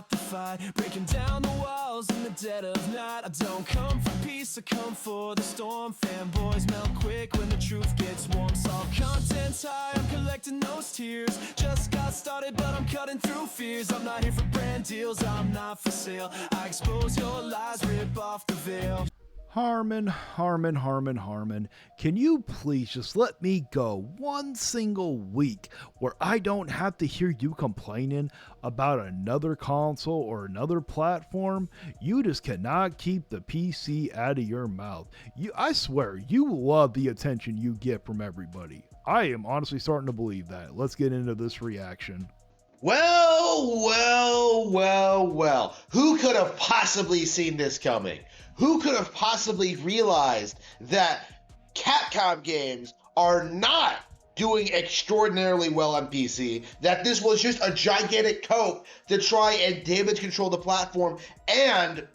start the fight, breaking down the walls in the dead of night. I don't come for peace, I come for the storm. Fanboys melt quick when the truth gets warm. All content's high, I'm collecting those tears. Just got started, but I'm cutting through fears. I'm not here for brand deals, I'm not for sale. I expose your lies, rip off the veil. Harmon, can you please just let me go one single week where I don't have to hear you complaining about another console or another platform? You just cannot keep the PC out of your mouth. I swear, you love the attention you get from everybody. I am honestly starting to believe that. Let's get into this reaction. Well. Who could have possibly seen this coming? Who could have possibly realized that Capcom games are not doing extraordinarily well on PC, that this was just a gigantic cope to try and damage control the platform? And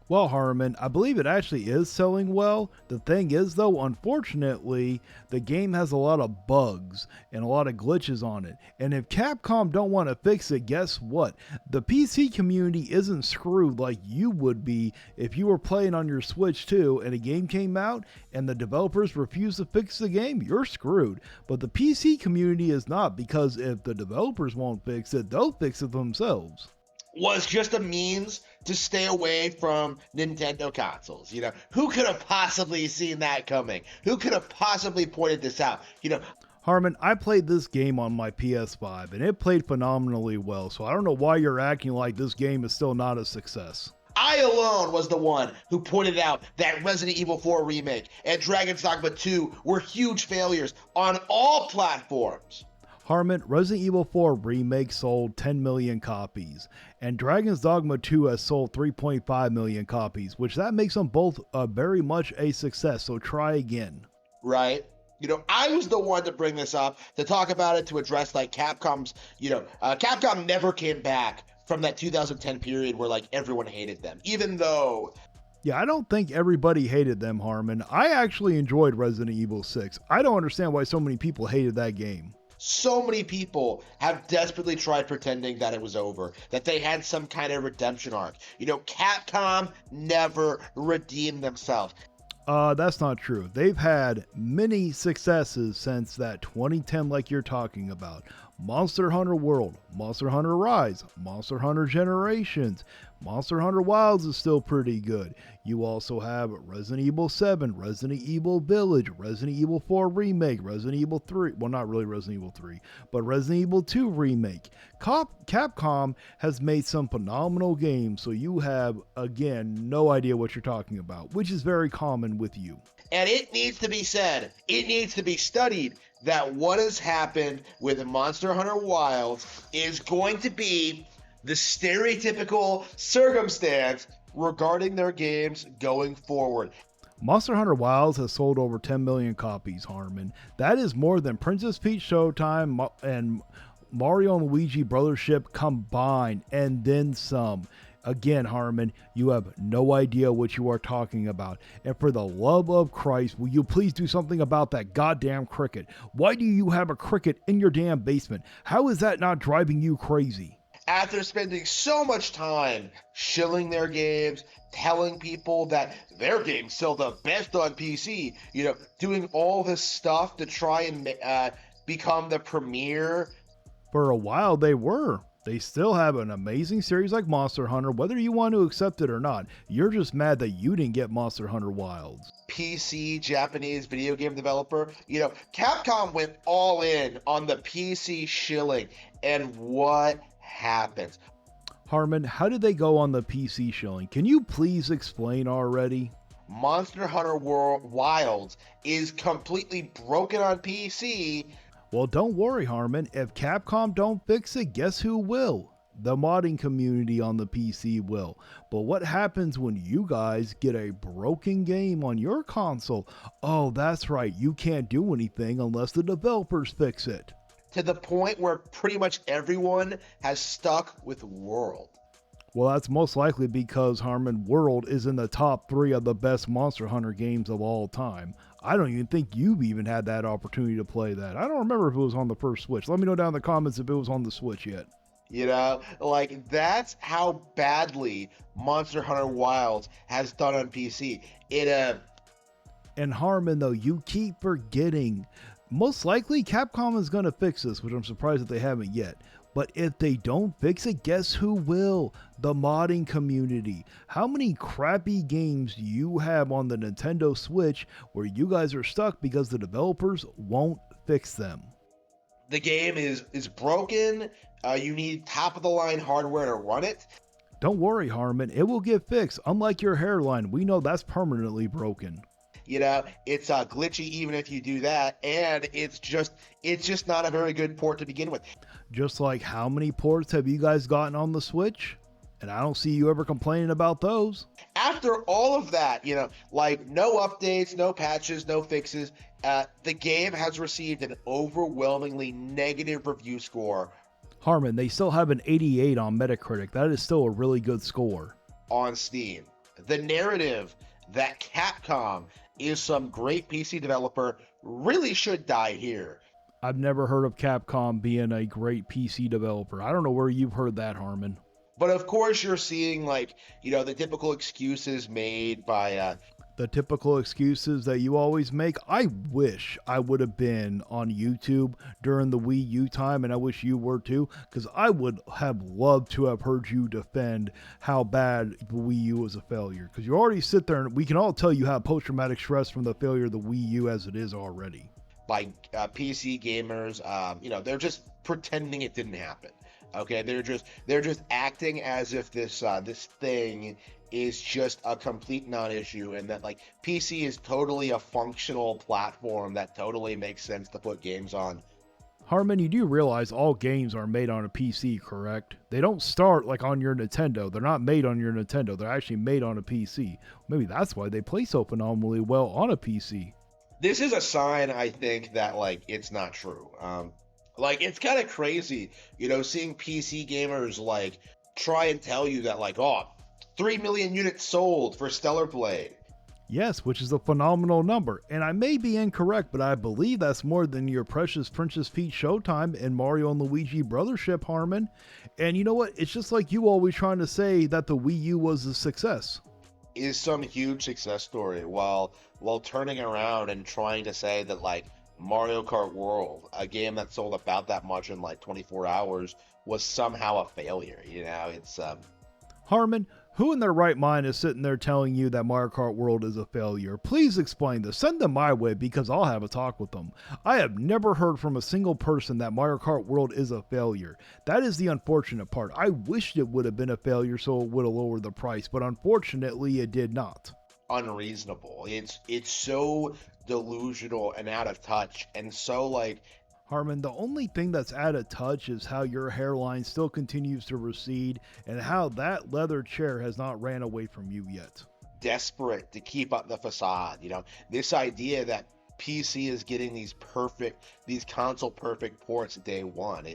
well, Harmon, I believe it actually is selling well. The thing is, though, unfortunately, the game has a lot of bugs and a lot of glitches on it. And if Capcom don't want to fix it, guess what? The PC community isn't screwed like you would be if you were playing on your Switch too and a game came out and the developers refuse to fix the game. You're screwed. But the PC community is not, because if the developers won't fix it, they'll fix it themselves. Was just a means to stay away from Nintendo consoles. You know, who could have possibly seen that coming? Who could have possibly pointed this out? You know, Harmon, I played this game on my PS5 and it played phenomenally well, so I don't know why you're acting like this game is still not a success. I alone was the one who pointed out that Resident Evil 4 Remake and Dragon's Dogma 2 were huge failures on all platforms. Harmon, Resident Evil 4 Remake sold 10 million copies, and Dragon's Dogma 2 has sold 3.5 million copies, which that makes them both very much a success, so try again. Right? You know, I was the one to bring this up, to talk about it, to address like Capcom's, Capcom never came back from that 2010 period where like everyone hated them, even though... Yeah, I don't think everybody hated them, Harmon. I actually enjoyed Resident Evil 6. I don't understand why so many people hated that game. So many people have desperately tried pretending that it was over, that they had some kind of redemption arc. You know, Capcom never redeemed themselves. That's not true. They've had many successes since that 2010 like you're talking about. Monster Hunter World, Monster Hunter Rise, Monster Hunter Generations, Monster Hunter Wilds is still pretty good. You also have Resident Evil 7, Resident Evil Village, Resident Evil 4 Remake, Resident Evil 3, well not really Resident Evil 3, but Resident Evil 2 Remake. Capcom has made some phenomenal games, so you have, again, no idea what you're talking about, which is very common with you. And it needs to be said, it needs to be studied, that what has happened with Monster Hunter Wilds is going to be the stereotypical circumstance regarding their games going forward. Monster Hunter Wilds has sold over 10 million copies, Harmon. That is more than Princess Peach Showtime and Mario and Luigi Brothership combined, and then some. Again, Harmon, you have no idea what you are talking about. And for the love of Christ, will you please do something about that goddamn cricket? Why do you have a cricket in your damn basement? How is that not driving you crazy? After spending so much time shilling their games, telling people that their game's still the best on PC, you know, doing all this stuff to try and become the premier. For a while they were. They still have an amazing series like Monster Hunter, whether you want to accept it or not. You're just mad that you didn't get Monster Hunter Wilds. PC Japanese video game developer. You know, Capcom went all in on the PC shilling, and what happens? Harmon, how did they go on the PC shilling? Can you please explain already? Monster Hunter Wilds is completely broken on PC. Well, don't worry, Harmon. If Capcom don't fix it, guess who will? The modding community on the PC will. But what happens when you guys get a broken game on your console? Oh, that's right. You can't do anything unless the developers fix it. To the point where pretty much everyone has stuck with World. Well, that's most likely because, Harmon, World is in the top 3 of the best Monster Hunter games of all time. I don't even think you've even had that opportunity to play that. I don't remember if it was on the first Switch. Let me know down in the comments if it was on the Switch yet. Like that's how badly Monster Hunter Wilds has done on PC. And Harmon, though, you keep forgetting. Most likely, Capcom is going to fix this, which I'm surprised that they haven't yet. But if they don't fix it, guess who will? The modding community. How many crappy games do you have on the Nintendo Switch where you guys are stuck because the developers won't fix them? The game is broken. You need top-of-the-line hardware to run it. Don't worry, Harmon. It will get fixed. Unlike your hairline, we know that's permanently broken. It's glitchy even if you do that, and it's just not a very good port to begin with. Just like how many ports have you guys gotten on the Switch? And I don't see you ever complaining about those. After all of that, like no updates, no patches, no fixes, the game has received an overwhelmingly negative review score. Harmon, they still have an 88 on Metacritic. That is still a really good score. On Steam. The narrative that Capcom is some great PC developer really should die here. I've never heard of Capcom being a great PC developer. I don't know where you've heard that, Harmon. But of course you're seeing the typical excuses made by the typical excuses that you always make. I wish I would have been on YouTube during the Wii U time, and I wish you were too, because I would have loved to have heard you defend how bad the Wii U was a failure. Because you already sit there and we can all tell you have post-traumatic stress from the failure of the Wii U as it is already. By PC gamers, they're just pretending it didn't happen. Okay, they're just acting as if this thing is just a complete non-issue, and that PC is totally a functional platform that totally makes sense to put games on. Harmon, you do realize all games are made on a PC, correct? They don't start on your Nintendo. They're not made on your Nintendo. They're actually made on a PC. Maybe that's why they play so phenomenally well on a PC. This is a sign, I think, that it's not true. It's kind of crazy, seeing PC gamers try and tell you that 3 million units sold for Stellar Blade. Yes, which is a phenomenal number. And I may be incorrect, but I believe that's more than your precious Princess Peach Showtime and Mario and Luigi Brothership, Harmon. And you know what? It's just like you always trying to say that the Wii U was a success. Is some huge success story while turning around and trying to say that Mario Kart World, a game that sold about that much in 24 hours, was somehow a failure. It's Harmon, who in their right mind is sitting there telling you that Mario Kart World is a failure? Please explain this. Send them my way because I'll have a talk with them. I have never heard from a single person that Mario Kart World is a failure. That is the unfortunate part. I wished it would have been a failure so it would have lowered the price, but unfortunately it did not. Unreasonable. It's so delusional and out of touch, and so Harmon, the only thing that's out of touch is how your hairline still continues to recede and how that leather chair has not ran away from you yet. Desperate to keep up the facade, this idea that PC is getting these console perfect ports day one.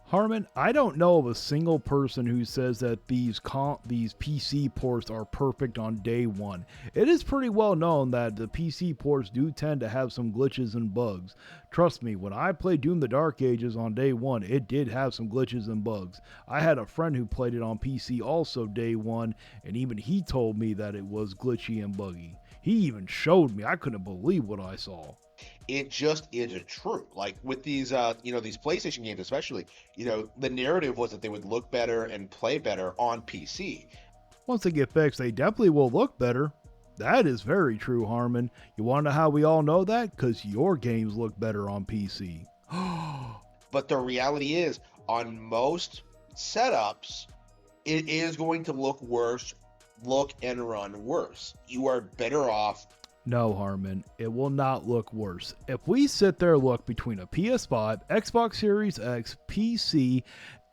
Harmon, I don't know of a single person who says that these PC ports are perfect on day one. It is pretty well known that the PC ports do tend to have some glitches and bugs. Trust me, when I played Doom the Dark Ages on day one, it did have some glitches and bugs. I had a friend who played it on PC also day one, and even he told me that it was glitchy and buggy. He even showed me. I couldn't believe what I saw. It just isn't true. With these, these PlayStation games especially, the narrative was that they would look better and play better on PC. Once they get fixed, they definitely will look better. That is very true, Harmon. You want to know how we all know that? Because your games look better on PC. But the reality is, on most setups, it is going to look and run worse. You are better off. No, Harmon, it will not look worse. If we sit there and look between a PS5, Xbox Series X, PC,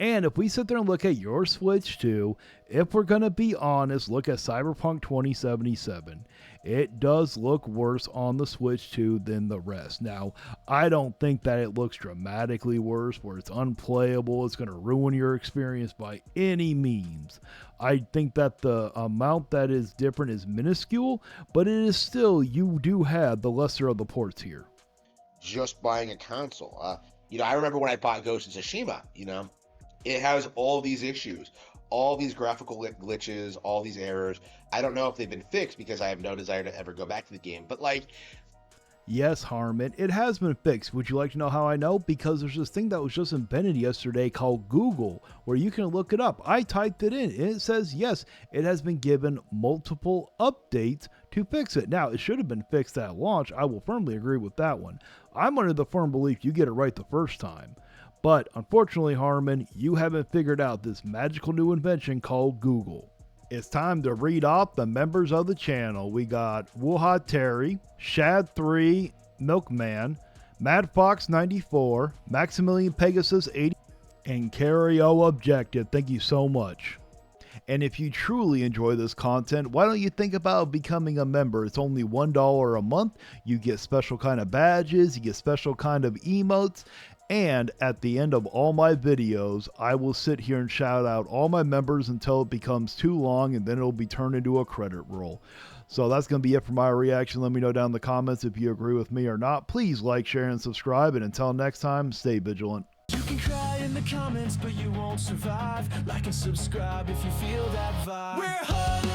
and if we sit there and look at your Switch too, if we're going to be honest, look at Cyberpunk 2077. It does look worse on the Switch 2 than the rest. Now, I don't think that it looks dramatically worse where it's unplayable, it's going to ruin your experience by any means. I think that the amount that is different is minuscule, but it is still, you do have the lesser of the ports here. Just buying a console. I remember when I bought Ghost of Tsushima, it has all these issues, all these graphical glitches, all these errors. I don't know if they've been fixed because I have no desire to ever go back to the game. But like, Yes, Harmon, it has been fixed. Would you like to know how I know? Because there's this thing that was just invented yesterday called Google, where you can look it up. I typed it in, and it says, yes, it has been given multiple updates to fix it. Now, it should have been fixed at launch. I will firmly agree with that one. I'm under the firm belief you get it right the first time. But unfortunately, Harmon, you haven't figured out this magical new invention called Google. It's time to read off the members of the channel. We got Wuha Terry, Shad3, Milkman, Mad Fox 94, Maximilian Pegasus 80, and Cario Objective. Thank you so much. And if you truly enjoy this content, why don't you think about becoming a member? It's only $1 a month. You get special kind of badges, you get special kind of emotes, and at the end of all my videos, I will sit here and shout out all my members until it becomes too long, and then it'll be turned into a credit roll. So that's going to be it for my reaction. Let me know down in the comments if you agree with me or not. Please like, share, and subscribe. And until next time, stay vigilant. You can cry in the comments, but you won't survive. Like and subscribe if you feel that vibe. We're